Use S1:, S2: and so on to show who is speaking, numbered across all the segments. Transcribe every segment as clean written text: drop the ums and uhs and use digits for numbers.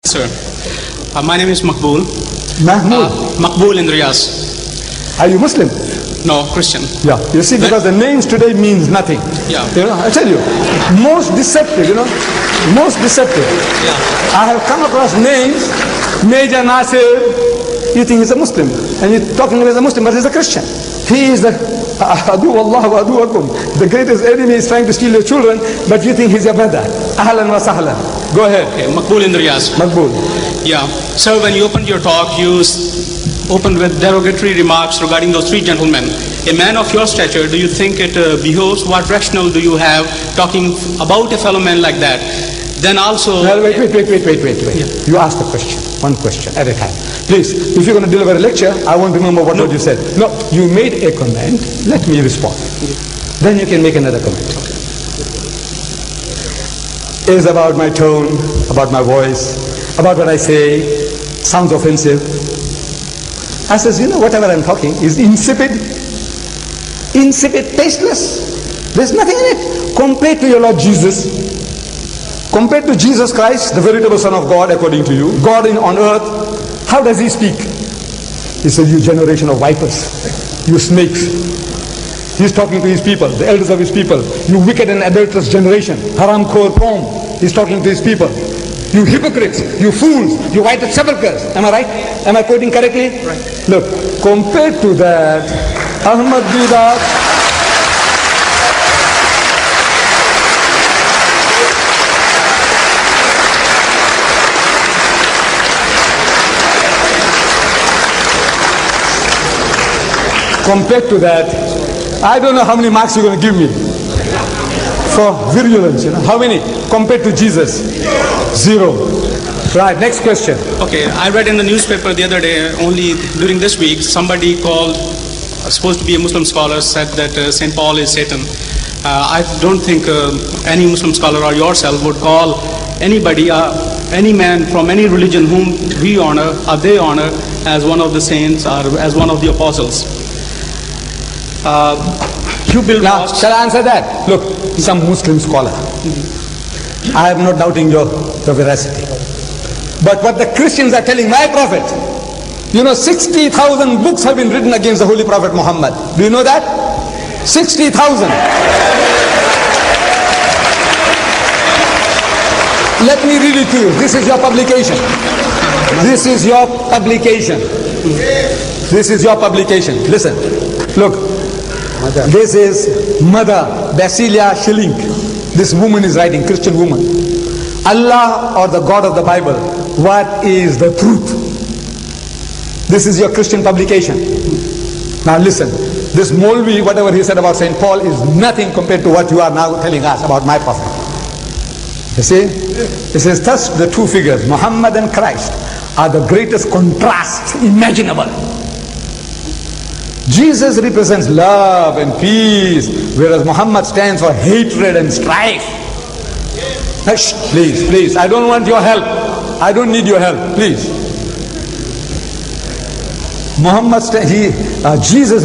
S1: Sir, my name is Makbul.
S2: Mahmoud,
S1: Makbul in Riyaz.
S2: are you Muslim?
S1: No, Christian.
S2: Yeah. You see, because the names today means nothing.
S1: Yeah.
S2: You know, I tell you, most deceptive, most deceptive.
S1: Yeah.
S2: I have come across names, Major Nasir, you think he's a Muslim, and you're talking about a Muslim, but he's a Christian. He is the Adu Allah wa adu akum. The greatest enemy is trying to steal your children, but you think he's your brother. Ahlan wa sahlan. Go ahead.
S1: Okay, Makbul in Riyaz.
S2: Makbul.
S1: Yeah. Sir, when you opened your talk, you opened with derogatory remarks regarding those three gentlemen. A man of your stature, do you think it behoves, what rationale do you have talking about a fellow man like that? Then also...
S2: Well, wait.
S1: Yeah.
S2: You asked a question, one question at a time. Please, if you're going to deliver a lecture, I won't remember what you said. No, you made a comment, let me respond. Then you can make another comment. It's about my tone, about my voice, about what I say, sounds offensive. I says, whatever I'm talking is insipid, tasteless. There's nothing in it. Compared to your Lord Jesus, compared to Jesus Christ, the veritable Son of God, according to you, God on earth, how does he speak? He says, you generation of vipers, you snakes. He's talking to his people, the elders of his people. You wicked and adulterous generation, haram khor qawm. He's talking to his people. You hypocrites, you fools, you whited sepulchres. Am I right? Am I quoting correctly?
S1: Right.
S2: Look, compared to that, Ahmad Didat, compared to that, I don't know how many marks you're going to give me for virulence. How many compared to Jesus? 0. Right. Next question.
S1: Okay, I read in the newspaper the other day, only during this week, somebody called, supposed to be a Muslim scholar, said that St. Paul is Satan. I don't think any Muslim scholar or yourself would call anybody, any man from any religion whom we honor or they honor as one of the saints or as one of the apostles. You build
S2: Now,
S1: mosques.
S2: shall I answer that? Look, some Muslim scholar. I am not doubting your veracity. But what the Christians are telling my prophet, 60,000 books have been written against the Holy Prophet Muhammad. Do you know that? 60,000. Let me read it to you. This is your publication. This is your publication. This is your publication. Listen. Look. This is Mother Basilia Schilling. This woman is writing, Christian woman. Allah or the God of the Bible, what is the truth? This is your Christian publication. Now listen, this Molvi, whatever he said about St. Paul is nothing compared to what you are now telling us about my prophet. You see? It says, thus the two figures, Muhammad and Christ, are the greatest contrasts imaginable. Jesus represents love and peace, whereas Muhammad stands for hatred and strife. Hush, please, I don't want your help. I don't need your help, please. Jesus,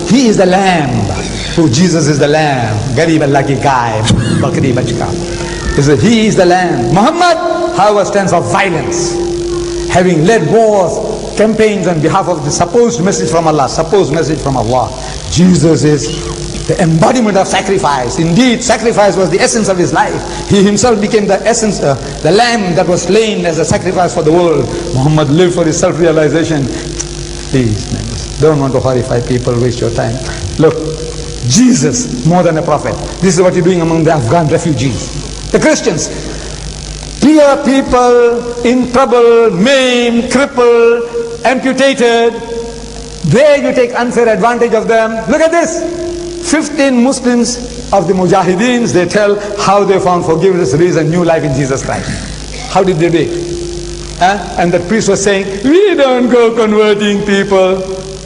S2: he is the lamb. Jesus is the lamb. Garib Allah ki gaib, bakri bachka. He is the lamb. Muhammad, however, stands for violence, having led wars, campaigns on behalf of the supposed message from Allah. Jesus is the embodiment of sacrifice. Indeed, sacrifice was the essence of his life. He himself became the essence, the lamb that was slain as a sacrifice for the world. Muhammad lived for his self-realization. Please, don't want to horrify people, waste your time. Look, Jesus, more than a prophet. This is what you're doing among the Afghan refugees. The Christians, poor people in trouble, maimed, crippled, amputated, there you take unfair advantage of them. Look at this. 15 Muslims of the Mujahideens, they tell how they found forgiveness, release and new life in Jesus Christ. How did they do it? And the priest was saying, we don't go converting people.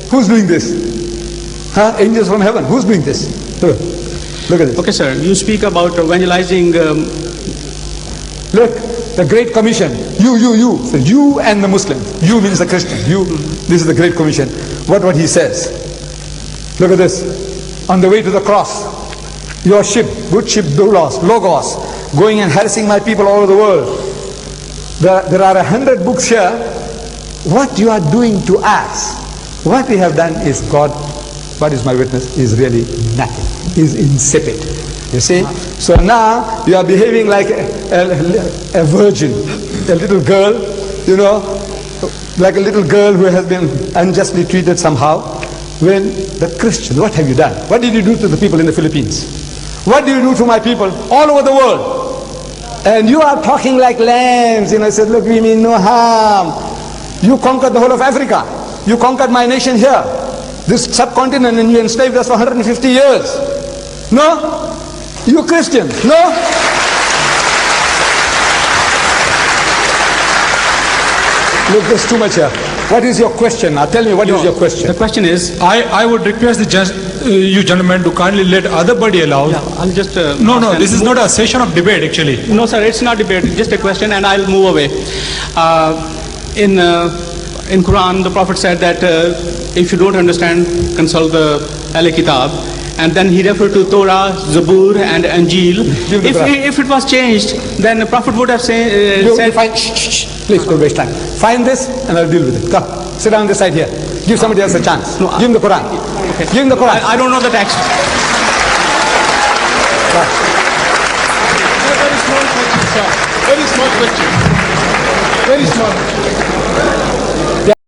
S2: Who's doing this? Angels from heaven. Who's doing this? Look at this.
S1: Okay, sir, you speak about evangelizing.
S2: Look, the Great Commission. You. So you and the Muslim. You means the Christian. You. This is the Great Commission. What he says. Look at this. On the way to the cross, your ship, good ship, Logos, going and harassing my people all over the world. There are 100 books here. What you are doing to us, what we have done is, God, what is my witness, is really nothing, is insipid. You see? So now you are behaving like a virgin, a little girl, you know, like a little girl who has been unjustly treated somehow. When the Christian, what have you done? What did you do to the people in the Philippines? What do you do to my people all over the world? And you are talking like lambs. You know, I said, look, we mean no harm. You conquered the whole of Africa. You conquered my nation here, this subcontinent, and you enslaved us for 150 years. No? You Christians, no? Look, there's too much here. What is your question? Now tell me, what is your question?
S1: The question is,
S3: I would request you gentlemen to kindly let other body allow.
S1: I'll just...
S3: No,
S1: ask
S3: this is
S1: and
S3: not a session of debate actually.
S1: No, sir, it's not debate. Just a question, and I'll move away. In Quran, the Prophet said that if you don't understand, consult the Ahl Kitab. And then he referred to Torah, Zabur, and Injil. If it was changed, then the Prophet would have said...
S2: Please, don't waste time. Find this, and I'll deal with it. Come, sit down this side here. Give somebody else a chance.
S1: No,
S2: Give him the Quran.
S1: Okay.
S2: Give him the Quran.
S1: I don't know the text.
S3: Very small question, sir. Very small question. Very small.